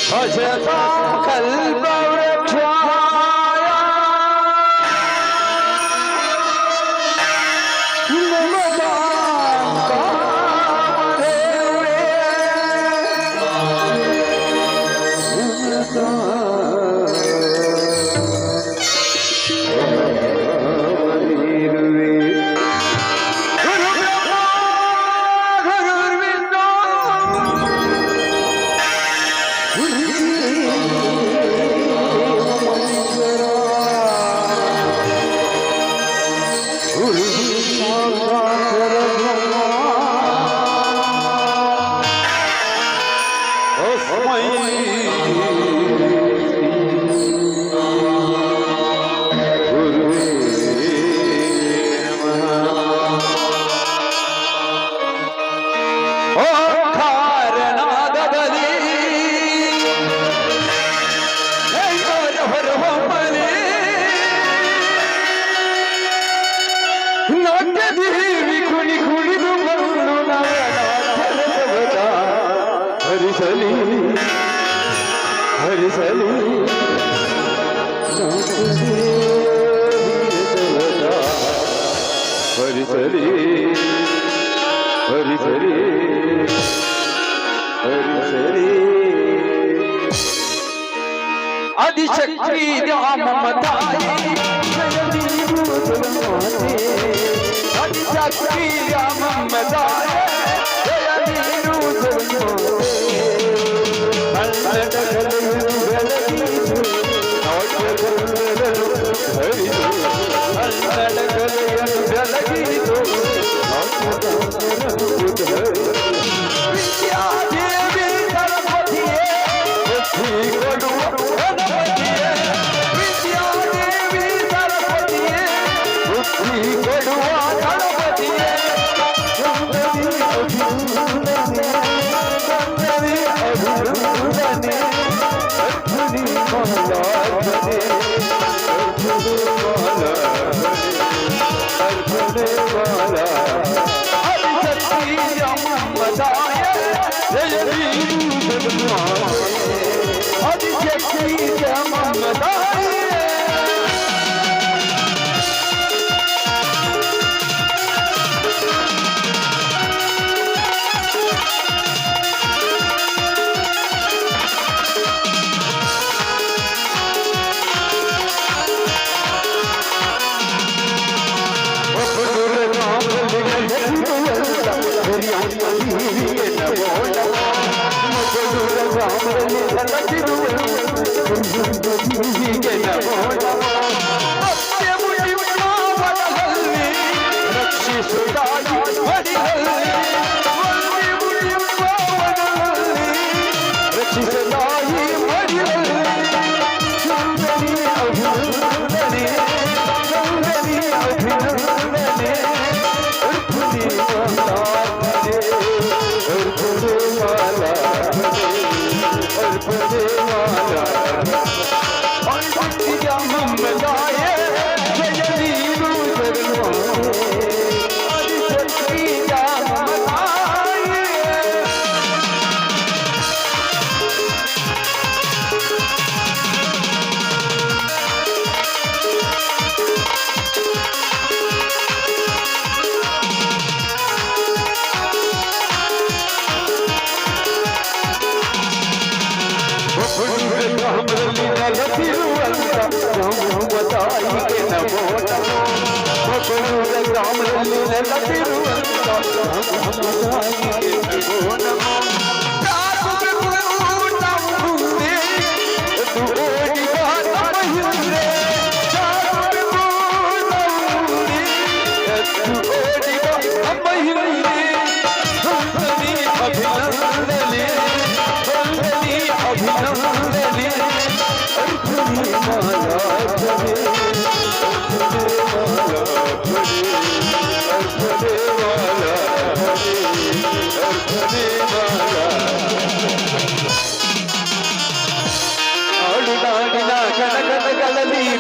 भजता कल्पवृक्षाय नमतां कामधेनुरे आदिशक्ति ममताये आदिशक्ति ममताये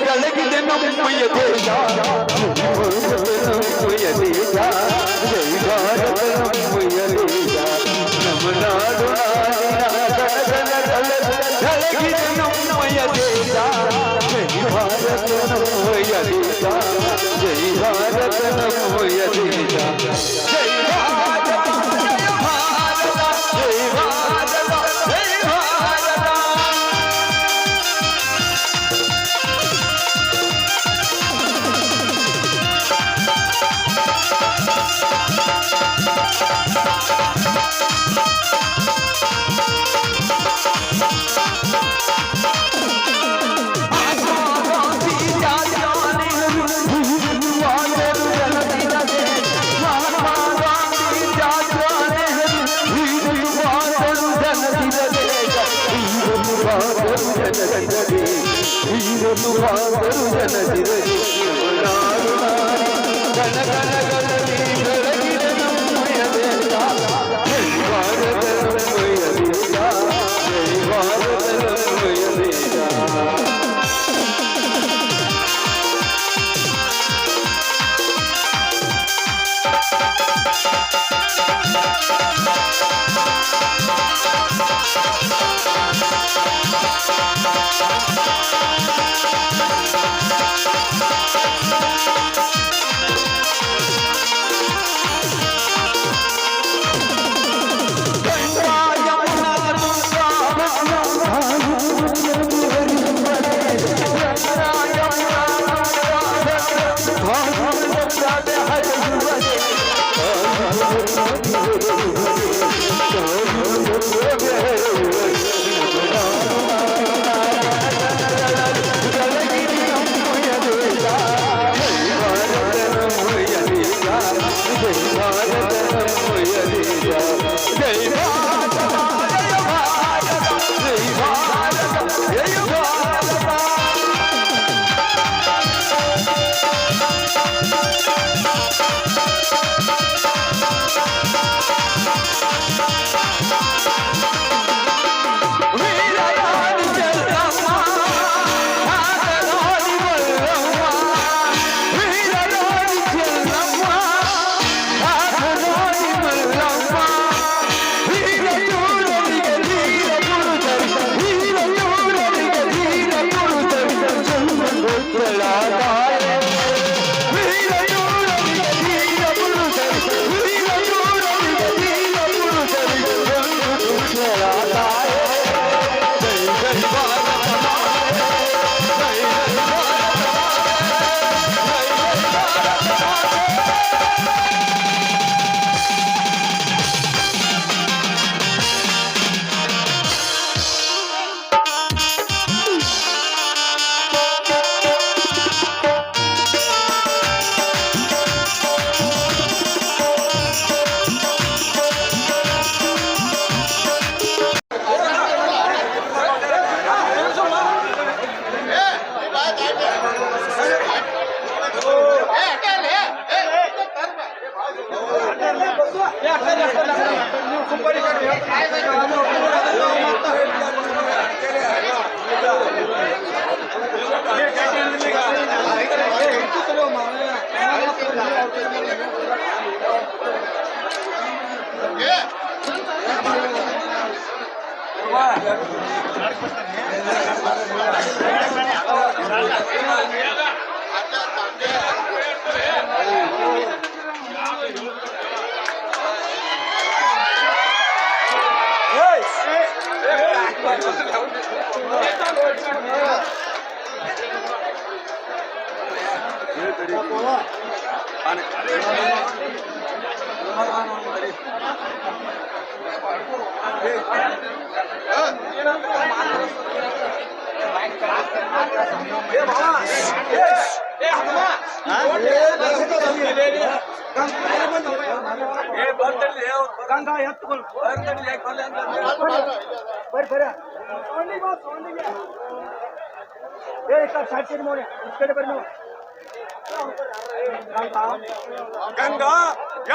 ಬೆಳಗಿದೆ ನಮ್ಮ ದೇಶ ದೇಶ ಜೈ ಭಾರತ ನಮ್ಮಯ ದೇಶ ಜೈ ಭಾರತ ಜೈ ಭಾರತ ಜೈ ಭಾರತ ಜೈ ಭಾರತ ಗಂಗಾ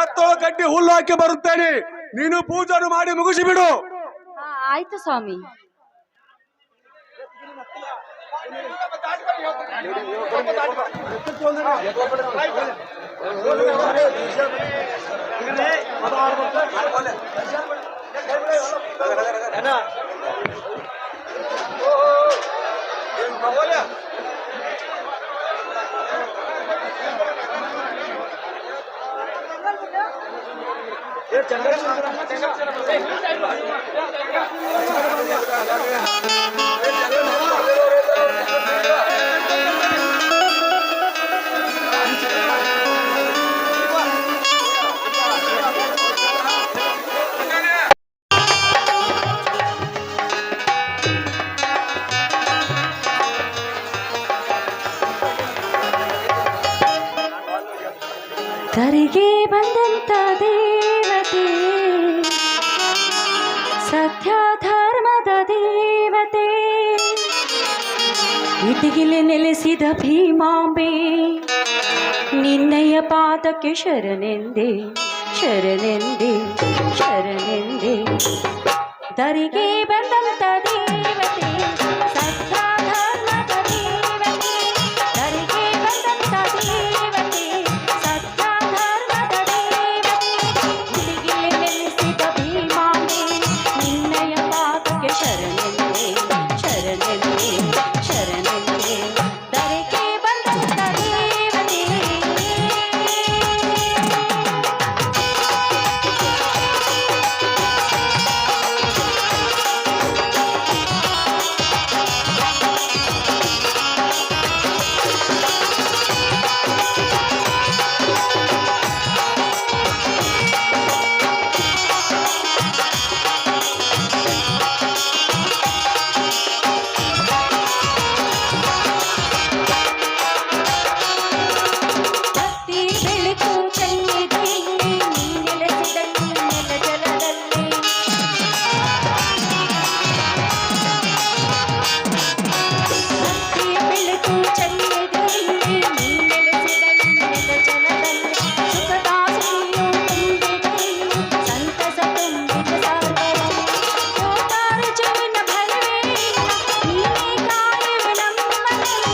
ಎತ್ತೋ ಗಡ್ಡಿ ಹುಲ್ಲು ಹಾಕಿ ಬರುತ್ತೇನೆ, ನೀನು ಪೂಜಾರು ಮಾಡಿ ಮುಗಿಸಿ ಬಿಡು. ಆಯ್ತು ಸ್ವಾಮಿ. ಧರೆಗೆ ಬಂದಂತ ದೇವತೆ ಸತ್ಯ ಧರ್ಮದ ದೇವತೆ ಇಟಗಿಲೆ ನೆಲೆಸಿದ ಭೀಮಾಂಬೆ ನಿನ್ನಯ ಪಾದಕ್ಕೆ ಶರಣೆಂದೆ ಶರಣೆಂದೆ ಶರಣೆಂದೆ ಧರೆಗೆ ಬಂದಂತ ದೇವತೆ ಸತ್ಯ ಧರ್ಮದ ದೇವತೆ ಧರೆಗೆ ಬಂದಂತ ದೇವತೆ ಸತ್ಯ ಧರ್ಮದ ದೇವತೆ ಇಟಗಿಲೆ ನೆಲೆಸಿದ ಭೀಮಾಂಬೆ ನಿನ್ನಯ ಪಾದಕ್ಕೆ ಶರಣೆಂದೆ ಶರಣೆಂದೆ ಶರಣೆಂದೆ ಧರೆಗೆ ಬಂದಂತ ದೇವತೆ ಭಕ್ತಿ ಬೆಳಕು ಚೆಲ್ಲಿದೆ ನೀ ನೆಲೆಸಿದ ನೆಲ ಜಲದಲ್ಲಿ ಭಕ್ತಿ ಬೆಳಕು ಚೆಲ್ಲಿದೆ ನೀ ನೆಲೆಸಿದ ನೆಲ ಜಲದಲ್ಲಿ ಸುಖದ ಸಿಹಿಯು ತುಂಬಿದೆ ಸಂತಸ ತುಂಬಿದ ಸಾಗರ ಯೋಗಾರು ಜೀವನ ಭಯವೇ ನೀನೇ ಕಾಯುವೆ ನಮ್ಮನೆಲ್ಲ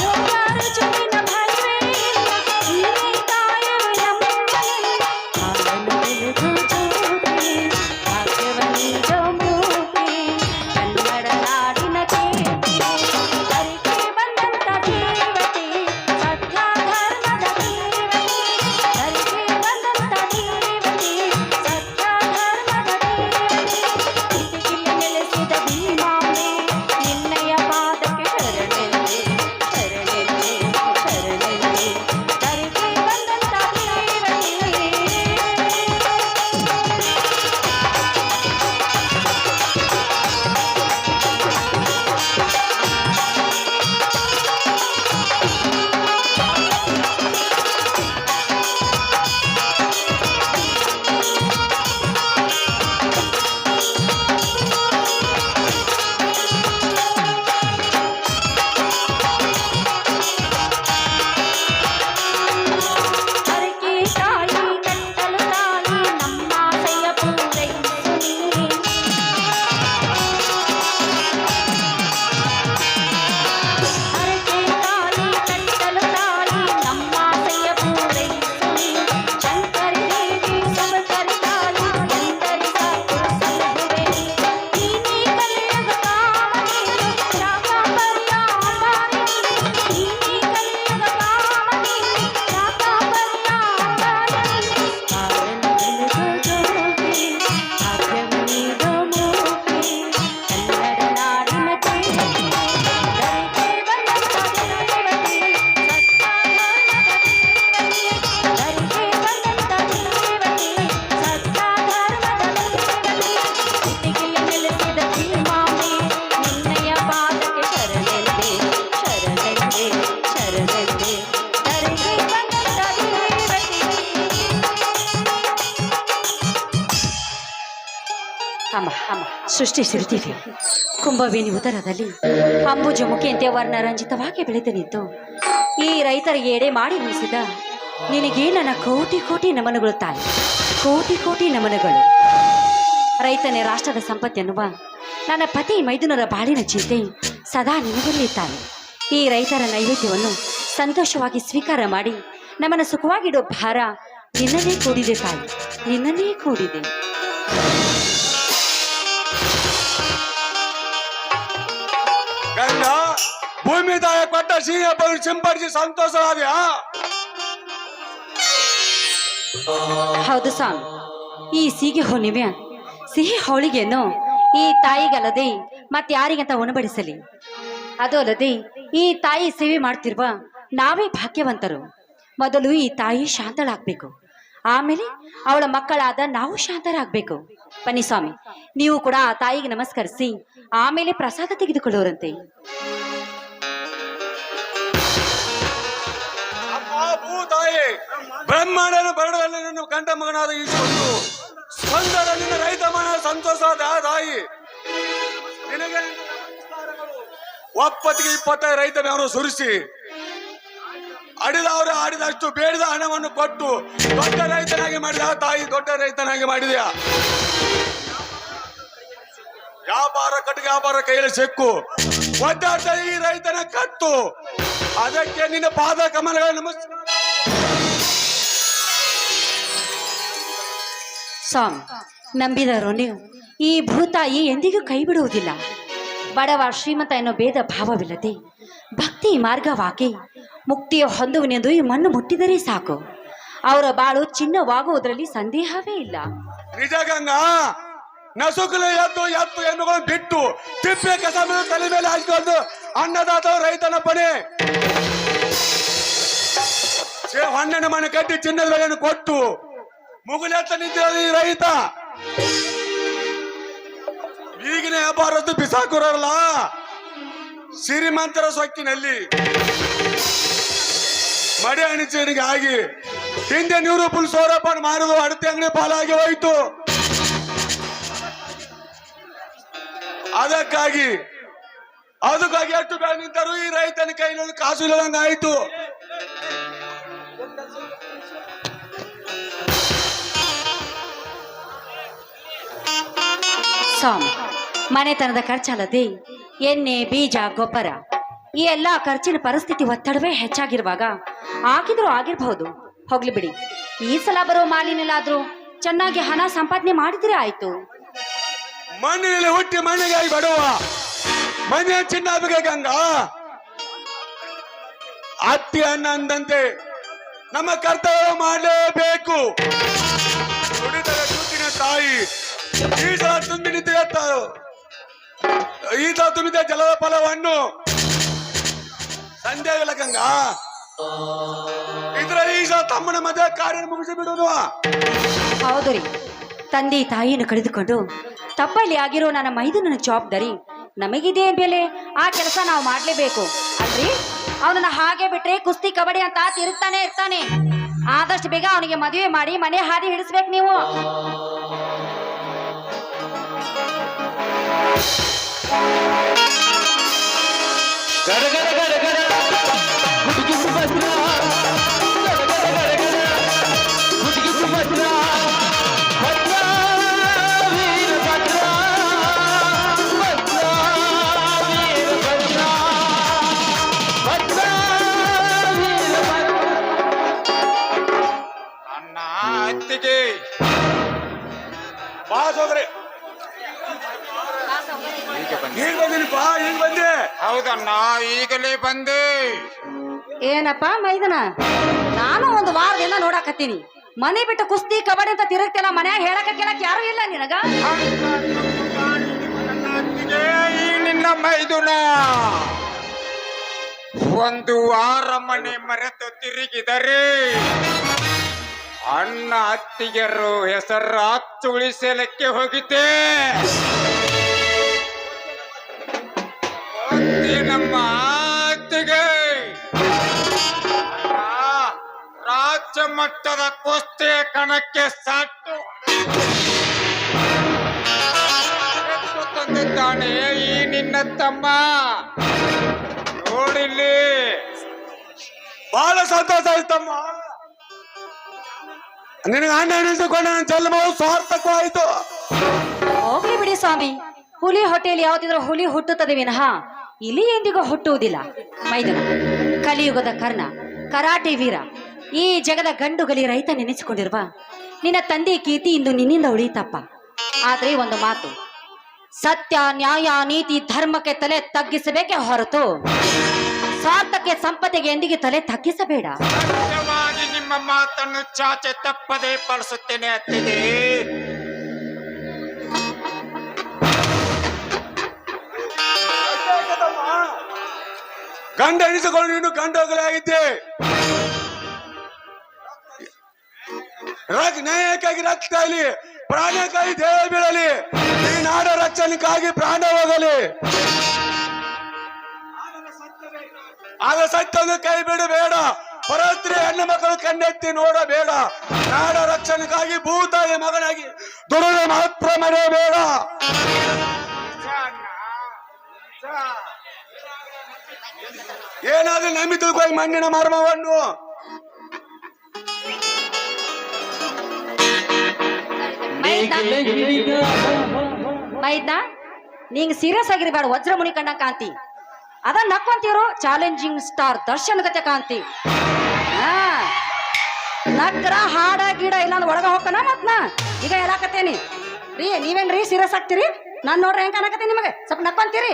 ಯೋಗಾರು ಜೀವನ ಭಯವೇ ನೀನೇ ಕಾಯುವೆ ನಮ್ಮನೆಲ್ಲ ಹಾಲನ್ನು ಬೆಳೆದು ಜೋಗಿ ಭಾಗ್ಯವನೀಗ ಮೂಗಿ ಕನ್ನಡ ನಾಡಿನ ಕೀರ್ತಿ ಧರೆಗೆ ಬಂದಂತ ದೇವತೆ ಸತ್ಯ ಧರ್ಮದ ದೇವತೆ ಧರೆಗೆ ಬಂದಂತ ದೇವತೆ ಸತ್ಯ ಧರ್ಮದ ದೇವತೆ ಇಟಗಿಲೆ ನೆಲೆಸಿದ ಭೀಮಾಂಬೆ ನಿನ್ನಯ ಪಾದಕ್ಕೆ ಶರಣೆಂದೆ ಶರಣೆಂದೆ ಶರಣೆಂದೆ ಧರೆಗೆ ಬಂದಂತ ದೇವತೆ ಹರಕೆ ತಾಳಿ ಕಟ್ಟಲು ತಾಳಿ ನಮ್ಮ ಆಸೆಯ ಪೂರೈಸು ನೀ ಹರಕೆ ತಾಳಿ ಕಟ್ಟಲು ತಾಳಿ ನಮ್ಮ ಆಸೆಯ ಪೂರೈಸು ನೀ ಶಂಕರಿ ದೇವಿ ಸುಮಕರಿ ತಾಳಿ ಎಂದರೆ ಸಾಕು ಸಲಹುವೆ ನೀನೇ ಕಲಿಯುಗ ಕಾಮಧೇನು ಶಾಕಾಂಬರಿಯ ಅಂಬಾರಿ ನೀನೇ ಕಲಿಯುಗ ಕಾಮಧೇನು ಶಾಕಾಂಬರಿಯ ಅಂಬಾರಿ ಕಾರಣ ಬೆಳೆದು ಜೋಗಿ ಭಾಗ್ಯವನೀಗ ಮೂಗಿ ಕನ್ನಡ ನಾಡಿನ ಕೀರ್ತಿ ಧರೆಗೆ ಬಂದಂತ ದೇವತೆ ಸತ್ಯ ಧರ್ಮದ ದೇವತೆ ಧರೆಗೆ ಬಂದಂತ ದೇವತೆ ಸತ್ಯ ಧರ್ಮದ ದೇವತೆ ಇಟಗಿಲೆ ನೆಲೆಸಿದ ಭೀಮಾಂಬೆ ನಿನ್ನಯ ಪಾದಕ್ಕೆ ಶರಣೆಂದೆ ಶರಣೆಂದೆ ಶರಣೆಂದೆ ಧರೆಗೆ ಬಂದಂತ ದೇವತೆ ಸೃಷ್ಟಿಸಿರುತ್ತೀವಿ ಕುಂಭವೇಣಿ ಉದರದಲ್ಲಿ ಅಂಬುಜಮುಖಿಯಂತೆ ವರ್ಣರಂಜಿತವಾಗಿ ಬೆಳೆದು ನಿಂತು ಈ ರೈತರಿಗೆ ಎಡೆ ಮಾಡಿ ಉಳಿಸಿದ ನಿನಗೆ ನನ್ನ ಕೋಟಿ ಕೋಟಿ ನಮನಗಳು ತಾಯಿ ಕೋಟಿ ಕೋಟಿ ನಮನಗಳು ರೈತನೇ ರಾಷ್ಟ್ರದ ಸಂಪತ್ತೆನ್ನುವ ನನ್ನ ಪತಿ ಮೈದುನರ ಬಾಳಿನ ಚಿಂತೆ ಸದಾ ನಿನಗಲ್ಲಿ ತಾಯಿ ಈ ರೈತರ ನೈವೇದ್ಯವನ್ನು ಸಂತೋಷವಾಗಿ ಸ್ವೀಕಾರ ಮಾಡಿ ನಮ್ಮನ್ನು ಸುಖವಾಗಿಡೋ ಭಾರ ನಿನ್ನನ್ನೇ ಕೂಡಿದೆ ತಾಯಿ ನಿನ್ನನ್ನೇ ಕೂಡಿದೆ ಗಂಡ ಭೂಮಿ ತಾಯ ಕೊಟ್ಟ ಸಿಹಿಯ ಬರು ಸಿಂಪಡಿಸಿ ಸಂತೋಷವಾದ್ಯಾ ಹೌದು ಸ್ವಾಮಿ ಈ ಸೀಗೆ ಹುಣ್ಣಿಮೆ ಸಿಹಿ ಹೋಳಿಗೆಯನ್ನು ಈ ತಾಯಿಗಲ್ಲದೆ ಮತ್ತೆ ಯಾರಿಗಂತ ಉಣಬಡಿಸಲಿ. ಅದು ಅಲ್ಲದೆ ಈ ತಾಯಿ ಸೇವೆ ಮಾಡ್ತಿರುವ ನಾವೇ ಭಾಗ್ಯವಂತರು. ಮೊದಲು ಈ ತಾಯಿ ಶಾಂತಳಾಗಬೇಕು, ಆಮೇಲೆ ಅವಳ ಮಕ್ಕಳಾದ ನಾವು ಶಾಂತರಾಗಬೇಕು. ಬನ್ನಿ ಸ್ವಾಮಿ, ನೀವು ಕೂಡ ಆ ತಾಯಿಗೆ ನಮಸ್ಕರಿಸಿ ಆಮೇಲೆ ಪ್ರಸಾದ ತೆಗೆದುಕೊಳ್ಳುವರಂತೆ. ಅಮ್ಮ ಭೂತಾಯಿ, ಬ್ರಹ್ಮಾಂಡನ ಬರಡದಲ್ಲಿ ನನ್ನ ಗಂಡ ಮಗನಾದ ಈಶ್ವರನು ಸ್ಪಂದನ ನಿನ್ನ ರೈತ ಮನ ಸಂತೋಷದ ತಾಯಿ. ನಿನಗೆ ಒಪ್ಪತ್ತಿಗೆ 25 ರೈತ ಬೆವರು ಸುರಿಸಿ ಅಡಿದವರು ಆಡಿದಷ್ಟು ಬೇಡಿದ ಹಣವನ್ನು ಕೊಟ್ಟು ದೊಡ್ಡ ರೈತನಾಗಿ ಮಾಡಿದ ತಾಯಿ, ದೊಡ್ಡ ರೈತನಾಗಿ ಮಾಡಿದೆಯ. ವ್ಯಾಪಾರ ಕಟ್ಟಿಗೆ ವ್ಯಾಪಾರ ಕೈಯಲ್ಲಿ ಸಿಕ್ಕು ಒದ್ದಾಟ ಈ ರೈತನ ಕತ್ತು. ಅದಕ್ಕೆ ನಿನ್ನ ಪಾದ ಕಮಲಗಳ ನಮಸ್ಕಾರ. ಸ್ವಾಮಿ, ನಂಬಿದರು ನೀವು ಈ ಭೂತಾಯಿ ಎಂದಿಗೂ ಕೈ ಬಿಡುವುದಿಲ್ಲ. ಬಡವ ಶ್ರೀಮಂತ ಎನ್ನೋ ಭೇದ ಭಾವವಿಲ್ಲದೆ ಭಕ್ತಿ ಮಾರ್ಗವಾಗಿ ಮುಕ್ತಿಯ ಹೊಂದುವನೆಂದು ಈ ಮಣ್ಣು ಮುಟ್ಟಿದರೆ ಸಾಕು. ಅವರ ಬಾಳು ಚಿನ್ನವಾಗುವುದರಲ್ಲಿ ಸಂದೇಹವೇ ಇಲ್ಲ. ನಿಜ ಗಂಗಾ, ನಸುಕಲು ಎದ್ದು ಎನ್ನುಗಳನ್ನು ಬಿಟ್ಟು ತಿಪ್ಪೆ ಕಸ ತಲೆ ಮೇಲೆ ಹಾಕಿಕೊಂಡು ಅನ್ನದಾತ ರೈತನ ಪಣೆ ಹಣ್ಣನ ಮನೆ ಕಟ್ಟಿ ಚಿನ್ನದ ಬೆಲೆಯನ್ನು ಕೊಟ್ಟು ಮುಗುಲೆತ್ತ ನಿಂತಿರೋದು ಈ ರೈತ. ಈಗಿನ ವ್ಯಾಪಾರದ್ದು ಬಿಸಾಕುರಲ್ಲ ಶ್ರೀಮಂತರ ಸೊಕ್ಕಿನಲ್ಲಿ ಮಡೆ ಅಣಿಚಣಿಗೆ ಆಗಿ ಹಿಂದೆ 100 ರೂಪಾಯಿ ಸೌರಪಾನ ಮಾರುದು ಅಡತೆ ಅಂಗಡಿ ಪಾಲಾಗಿ ಹೋಯ್ತು. ಅದಕ್ಕಾಗಿ ಎಷ್ಟು ಬೇಡ ನಿಂತರೂ ಈ ರೈತನ ಕೈಲಿ ಕಾಸು ಇಲ್ಲದಂಗ ಆಯ್ತು. ಸ್ವಾಮಿ, ಮನೆತನದ ಖರ್ಚಲ್ಲದೆ ಎಣ್ಣೆ, ಬೀಜ, ಗೊಬ್ಬರ ಈ ಎಲ್ಲ ಖರ್ಚಿನ ಪರಿಸ್ಥಿತಿ ಒತ್ತಡವೇ ಹೆಚ್ಚಾಗಿರುವಾಗ ಆಗಿದ್ರೂ ಆಗಿರಬಹುದು. ಹೋಗ್ಲಿ ಬಿಡಿ, ಈ ಸಲ ಬರೋ ಮಾಲಿನೆಲ್ಲಾದ್ರೂ ಚೆನ್ನಾಗಿ ಹಣ ಸಂಪಾದನೆ ಮಾಡಿದ್ರೆ ಆಯ್ತು. ಮಣ್ಣಿನಲ್ಲಿ ಹುಟ್ಟಿ ಮಣ್ಣಿಗಾಗಿ ಬಡವ ಮನೆ ಚಿನ್ನ ಗಂಗಾ. ಅತ್ತಿ ಅನ್ನ ಅಂದಂತೆ ನಮ್ಮ ಕರ್ತವ್ಯ ಮಾಡಲೇಬೇಕು. ದುಡಿದರೆ ದುಡ್ಡಿನ ತಾಯಿ ಈತ ತುಂಬಿದ ಜಲದ ಫಲವನ್ನು ಸಂದೇಹವಿಲ್ಲ ಗಂಗಾ. ಇದ್ರ ಈಶ ತಮ್ಮನ ಮದುವೆ ಕಾರ್ಯ ಮುಗಿಸಿ ಬಿಡುವುದು. ಹೌದು ರೀ, ತಂದೆ ತಾಯಿಯನ್ನು ಕಳೆದುಕೊಂಡು ತಪ್ಪಲ್ಲಿ ಆಗಿರೋ ನನ್ನ ಮೈದುನನ ಜವಾಬ್ದಾರಿ ನಮಗಿದೆ ಬೆಲೆ. ಆ ಕೆಲಸ ನಾವು ಮಾಡ್ಲೇಬೇಕು ಅಲ್ರಿ. ಅವನನ್ನ ಹಾಗೆ ಬಿಟ್ರೆ ಕುಸ್ತಿ ಕಬಡ್ಡಿ ಅಂತ ತಿರುಗ್ತಾನೆ ಇರ್ತಾನೆ. ಆದಷ್ಟು ಬೇಗ ಅವನಿಗೆ ಮದುವೆ ಮಾಡಿ ಮನೆ ಹಾದಿ ಹಿಡಿಸ್ಬೇಕು ನೀವು. ಅಣ್ಣ ಅತ್ತಿಗೆ ಬಾ ಸೋದರಿ, ಈಗ ಬಂದಿನಿಪ್ಪ, ಈಗ ಬಂದೆ. ಹೌದಣ್ಣ, ಈಗಲೇ ಬಂದೆ. ಏನಪ್ಪ ಮೈದನ, ನಾನು ಒಂದು ವಾರದಿಂದ ನೋಡಾಕತ್ತೀನಿ. ಮನೆ ಬಿಟ್ಟು ಕುಸ್ತಿ ಕಬಡ್ಡಿ ಅಂತ ತಿರುಗ್ತಿಲ್ಲ. ಮನ್ಯಾಗ ಹೇಳಕ ಕೇಳಕ್ ಯಾರು ಇಲ್ಲ ನಿನಗ. ಅತ್ತಿಗೆ, ಈ ನಿನ್ನ ಮೈದುನ ಒಂದು ವಾರ ಮನೆ ಮರೆತು ತಿರುಗಿದರೆ ಅಣ್ಣ ಅತ್ತಿಗೆರು ಹೆಸರು ಉಳಿಸಲಿಕ್ಕೆ ಹೋಗಿದ್ದೆ. ನಮ್ಮ ಅತ್ತಿಗೆ ರಾಜ್ಯ ಮಟ್ಟದ ಕುಸ್ತಿ ಕಣಕ್ಕೆ ಸಾಟು ತಂದಿದ್ದಾನೆ ಈ ನಿನ್ನ ತಮ್ಮ. ನೋಡಿಲ್ಲಿ ಬಹಳ ಸಂತೋಷ ಆಯ್ತಮ್ಮ. ನಿನಗೆ ಅಣ್ಣ ಎಣಿಸಿಕೊಂಡು ನನ್ನ ಜನ್ಮ ಸಾರ್ಥಕವಾಯಿತು. ಹೋಗ್ಲಿ ಬಿಡಿ ಸ್ವಾಮಿ, ಹುಲಿ ಹೊಟ್ಟೆಯಲ್ಲಿ ಯಾವ್ದಿದ್ರು ಹುಲಿ ಹುಟ್ಟುತ್ತದೆ ವಿನಃ ಇಲ್ಲಿ ಎಂದಿಗೂ ಹುಟ್ಟುವುದಿಲ್ಲ. ಮೈದನ, ಕಲಿಯುಗದ ಕರ್ಣ, ಕರಾಟೆ ವೀರ, ಈ ಜಗದ ಗಂಡುಗಲಿ ರೈತ ನೆನೆಸಿಕೊಂಡಿರುವ ನಿನ್ನ ತಂದೆ ಕೀರ್ತಿ ಇಂದು ನಿನ್ನಿಂದ ಉಳಿಯಿತಪ್ಪ. ಆದ್ರೆ ಒಂದು ಮಾತು, ಸತ್ಯ, ನ್ಯಾಯ, ನೀತಿ, ಧರ್ಮಕ್ಕೆ ತಲೆ ತಗ್ಗಿಸಬೇಕೆ ಹೊರತು ಸ್ವಾರ್ಥಕ್ಕೆ, ಸಂಪತ್ತಿಗೆ ಎಂದಿಗೆ ತಲೆ ತಗ್ಗಿಸಬೇಡ. ಸತ್ಯವಾಗಿ ನಿಮ್ಮ ಮಾತನ್ನು ಚಾಚೆ ತಪ್ಪದೆ ಪಾಲಿಸುತ್ತೇನೆ ಅತ್ತಿಗೆ. ಗಂಡ ಎಣಿಸಿಕೊಂಡು ನೀನು ಗಂಡೋಗಲೇ ಆಗಿದ್ದೆ. ನ್ಯಾಯಕ್ಕಾಗಿ ರಕ್ತ ಕಾಯಲಿ, ಪ್ರಾಣಕ್ಕಾಗಿ ದೇಹ ಬೀಳಲಿ, ಈ ನಾಡ ರಕ್ಷಣೆಗಾಗಿ ಪ್ರಾಣ ಹೋಗಲಿ. ಆಗ ಸತ್ಯವನ್ನು ಕೈ ಬಿಡಬೇಡ, ಪರಸ್ತ್ರೀ ಹೆಣ್ಣು ಮಕ್ಕಳು ಕಣ್ಣೆತ್ತಿ ನೋಡಬೇಡ. ನಾಡ ರಕ್ಷಣೆಗಾಗಿ ಭೂತಾಯಿ ಮಗನಾಗಿ ದುಡಿದ ಮಾತ್ರ ಮರೆಯಬೇಡ. ಏನಾದ್ರೂ ನಂಬಿ ತಿಳ್ಕೊ ಮಣ್ಣಿನ ಮರ್ಮವನ್ನು. ಮೈದ್ನ ನೀಂಗ್ ಸೀರಿಯಸ್ ಆಗಿರ್ಬೇಡ, ವಜ್ರಮುನಿ ಕಣ್ಣ ಕಾಂತಿ ಅದ ನಕ್ಕೊಂತೀರು ಚಾಲೆಂಜಿಂಗ್ ಸ್ಟಾರ್ ದರ್ಶನ್ ಗತೆ ಕಾಂತಿ. ನಕ್ರ ಹಾಡ ಗಿಡ ಇಲ್ಲ ಒಳಗ ಹೋಗ್ಕನ ಮತ್ನ ಈಗ ಹೇಳಾಕತ್ತೇನಿ ರೀ. ನೀವೇನ್ರಿ ಸೀರಿಯಸ್ ಆಗ್ತೀರಿ? ನಾನ್ ನೋಡ್ರಿ ಹೆಂಗ ಅನ್ನಕತ್ತೀನಿ ನಿಮಗೆ, ಸ್ವಲ್ಪ ನಕ್ಕೊಂತೀರಿ.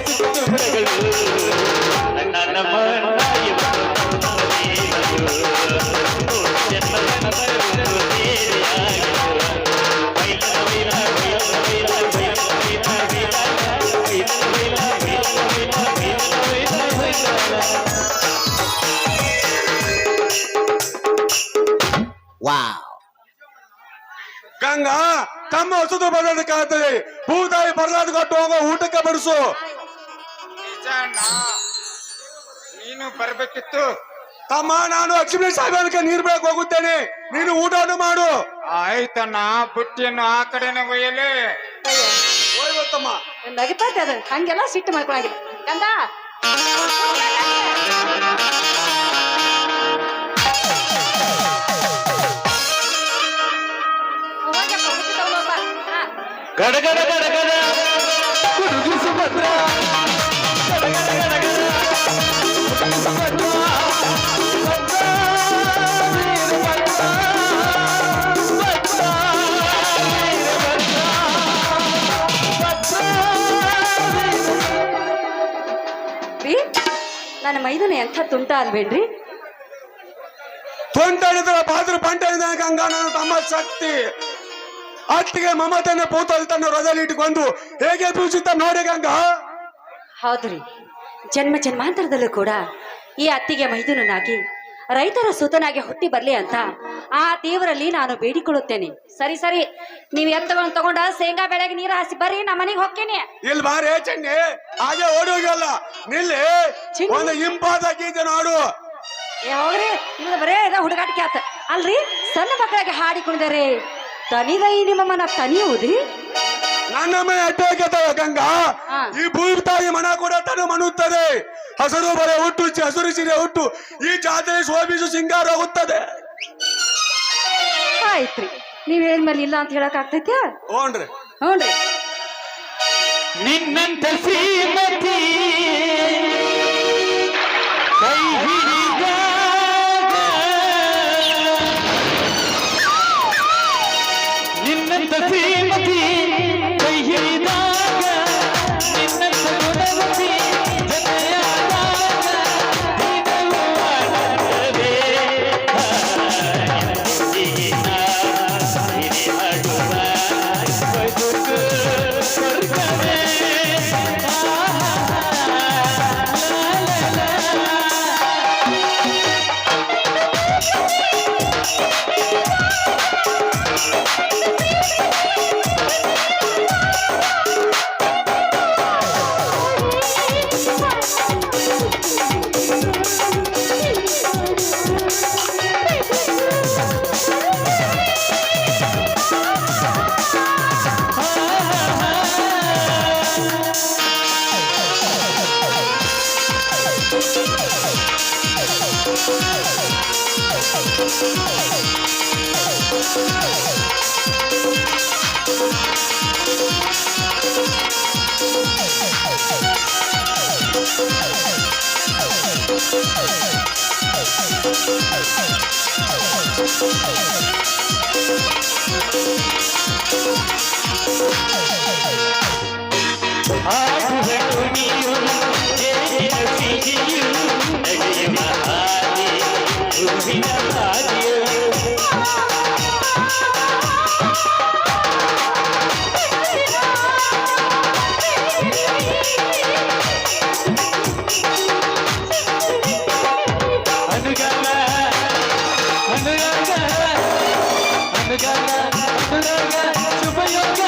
ಸುತ್ತುಗಳು ನನ್ನ ಮಣ್ಣಾಗಿ ಗಂಗಾ ತಮ್ಮ ಹೊಸದು ಬರೋದಕ್ಕಾಗ್ತದೆ. ಭೂತಾಯಿ ಬರಲಾದ ಕೊಟ್ಟು ಹೋಗೋ ಊಟಕ್ಕೆ ಬಡಿಸು. ನಿಜಾನ ನೀನು ಬರ್ಬೇಕಿತ್ತು. ತಮ್ಮ ನಾನು ಅಕ್ಷಿಣಿ ಸಾಗರಕ್ಕೆ ನೀರ್ ಬೆಳಕ್ ಹೋಗುತ್ತೇನೆ, ನೀನು ಊಟವನ್ನು ಮಾಡು. ಆಯ್ತಣ್ಣ, ಬುಟ್ಟಿಯನ್ನು ಆ ಕಡೆನೆ ಒಯ್ಯಲೇ. ಹೋಗ್ಬೇಕಮ್ಮ. ನಗಿತೈತೆ ಅದು, ಹಂಗೆಲ್ಲ ಸಿಟ್ಟು ಮಾಡ್ಕೊಳಾಗಿದೆ ಕಂದ. ಗಡಗಡ ಗಡಗಡ ಗುಡುಗು ಸುಭದ್ರ ಗಡಗಡ ಗಡಗಡ ಗುಡುಗು ಸುಭದ್ರ ಭದ್ರ ವೀರ ಭದ್ರ ಭದ್ರ ವೀರ ಭದ್ರ ರೀ ನನ್ನ ಮೈದುನ ಎಂಥ ತುಂಟ ಅಲ್ವೇನ್ರಿ? ತೊಂಟ ಹಿಡಿದ್ರ ಬಾದ್ರ ಪಂಟ ಹಿಡಿದ ಗಂಗಾ ನನ್ನ ತಮ್ಮ ಶಕ್ತಿ. ಅತ್ತಿಗೆ ಮಮತೆಯನ್ನು ಪೂತಲ್ಲಿ ತನ್ನ ಹೃದಯಲ್ಲಿ ಇಟ್ಟುಕೊಂಡು ಹೇಗೆ ಪೂಜಿತ ನೋಡಿ ಗಂಗಾ. ಹೌದ್ರಿ, ಜನ್ಮ ಜನ್ಮಾಂತರದಲ್ಲೂ ಕೂಡ ಈ ಅತ್ತಿಗೆ ಮೈದುನನಾಗಿ ರೈತರ ಸುತನಾಗಿ ಹುಟ್ಟಿ ಬರ್ಲಿ ಅಂತ ಆ ದೇವರಲ್ಲಿ ನಾನು ಬೇಡಿಕೊಳ್ಳುತ್ತೇನೆ. ಸರಿ ಸರಿ, ನೀವ್ ಎತ್ತಗಳನ್ನು ತಗೊಂಡ ಶೇಂಗಾ ಬೆಳೆಗೆ ನೀರು ಹಾಸಿ ಬರ್ರಿ, ನಮ್ಮ ಮನೆಗೆ ಹೋಗ್ತೇನೆ. ಇಲ್ಲಿ ಬಾರೇ ಚೆನ್ನಿ, ಹಾಗೆ ಓಡಿ ಹೋಗಲ್ಲ ನಿಲ್ಲಿ. ಚಿನ್ನಿ? ಒಂದು ಇಂಪಾದ ಗೀತೆ ನೋಡು. ಹೋಗ್ರಿ, ನಿಮ್ದು ಬರೇ ಇದ ಹುಡುಗಾಟಿಕೆ ಆತ ಅಲ್ರಿ. ಸಣ್ಣ ಮಕ್ಕಳಿಗೆ ಹಾಡಿಕೊಂಡಿದ್ದಾರೆ, ತನಿದೈ ನಿಮ್ಮಮ್ಮನ ತನಿಯುವುದ್ರಿ. ನನ್ನ ಮನೆ ಅಡ್ಡಾಕತ್ತವ ಗಂಗಾ. ಹಾ. ಈ ಭೂಮಿ ತಾಯಿ ಮನ ಕೂಡ ತನು ಮನುತ್ತದೆ. ಹಸಿರು ಬರೆ ಹುಟ್ಟು, ಹಸಿರು ಸೀರೆ ಹುಟ್ಟು, ಈ ಜಾತ್ರೆ ಶೋಭಿಸು ಸಿಂಗಾರ ಹೋಗುತ್ತದೆ. ಆಯ್ತ್ರಿ, ನೀವ್ ಹೇಳಿದ್ಮೇಲೆ ಇಲ್ಲ ಅಂತ ಹೇಳಕ್ ಆಗ್ತೈತ್ಯಾ? ಹೋನ್ರಿ. ಹ್ಞೂನ್ರಿ. ನಿನ್ನಂತ ಶ್ರೀಮತಿ ಕೈ ಹಿಡಿದಾಗ ನಿನ್ನಂತ ಶ್ರೀಮತಿ ಕೈ ಹಿಡಿದಾಗ ನಿನ್ನಂತ ಗುಣವತಿ ಜೊತೆಯಾದಾಗ ದಿನವೂ ಆನಂದವೇ. ನಿನ್ನ ಸಿರಿ ಹಾಡುವ ಬದುಕು ಸ್ವರ್ಗವೇ. ಆಡುವೆನು ನೀರು ಜೇನಿನ ಸಿಹಿಯು ನಡೆಯುವ ಹಾಗೆ ಹೂವಿನ ಹಾಗೆಯು. ಅನುಗಾಲ ಅನುರಾಗ ಅನುಗಾಲ ಅನುರಾಗ ಶುಭಯೋಗ.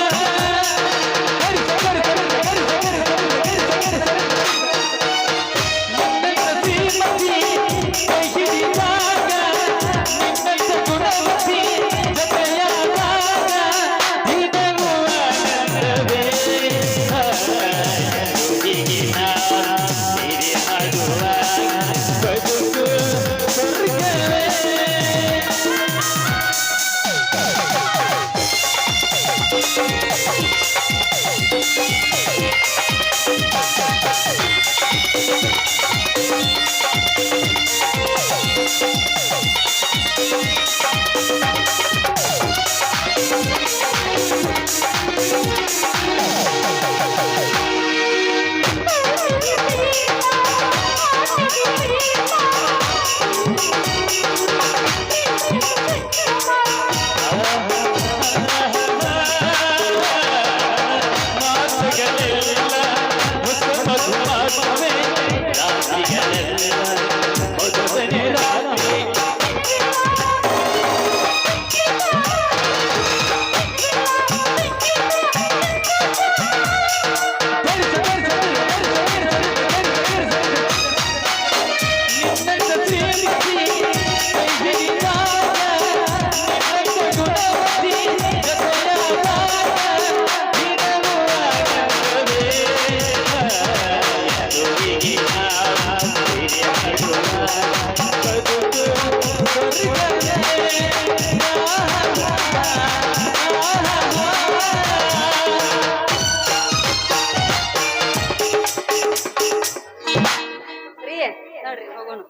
ನಡ್ರಿ ಹೋಗೋಣ.